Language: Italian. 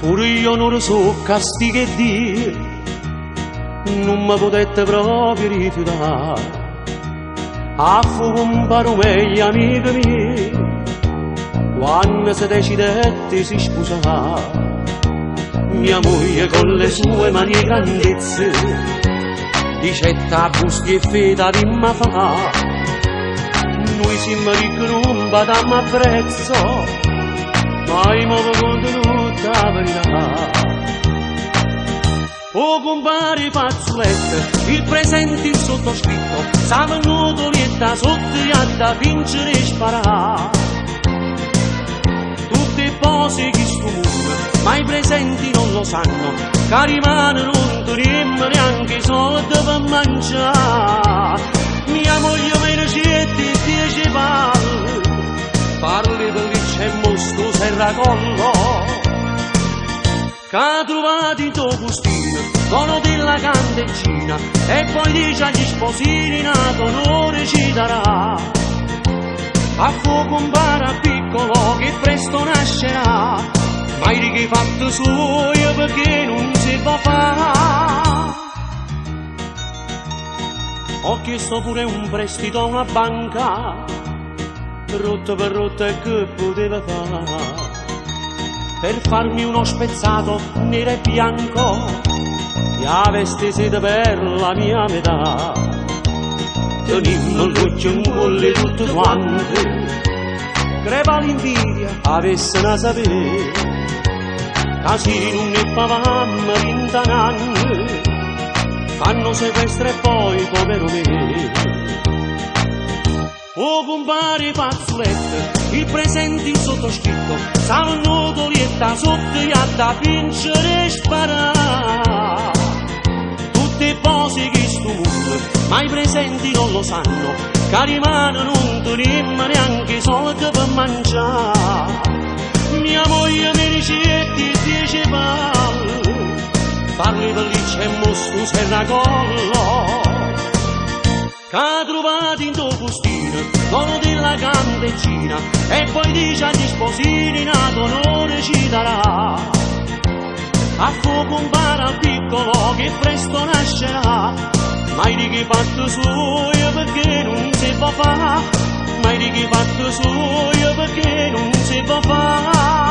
pure io non lo so castigo e Dio non mi potete proprio rifiutare. A fuoco un paro meglio amico mio quando si decidette si sposò. Mia moglie con le sue manie grandezze dicetta busti e feta di ma fa. Noi siamo ricrumba da ma prezzo ma i muovo con tutta la verità. Oh compare Fazzoletto, il presente il sottoscritto, sa venuto lietta sotto e da vincere e sparare. Tutte cose che sto mondo, ma i presenti non lo sanno, che rimane non teniamo neanche soldi per mangiare. Mia moglie me ne siete 10 palle, parli per lì c'è mosto serracollo. Che ha trovato in tuo bustino, dono della candeggina, e poi dice agli sposini nato onore ci darà. A fuoco un bara piccolo che presto nascerà, mai di che fatto suo perché non si può fare. Ho chiesto pure un prestito a una banca, rotta per rotta e che poteva fare, per farmi uno spezzato nero e bianco e a vestiti per la mia metà. Tenimmo l'occhio in molle tutto quanto, crepa l'invidia avesse da sapere, casi non ne pavammo rintanando, fanno sequestro e poi povero me. Oh compare Fazzoletto, il presente il sottoscritto, sanno lietta sotto e da vincere e sparare. Tutte cose che sto mondo, ma i presenti non lo sanno, che rimane non teniamo neanche soldi per mangiare. Mia moglie mi ricetti 10 palle, parli per lì c'è mosto serracollo. Che ha trovato in tuo bustino, dono della candeggina, e poi dice agli sposini nato onore ci darà. A fuoco un bara piccolo che presto nascerà, mai di che fatto suo perché non si può fare, mai di che fatto suo perché non si può fare.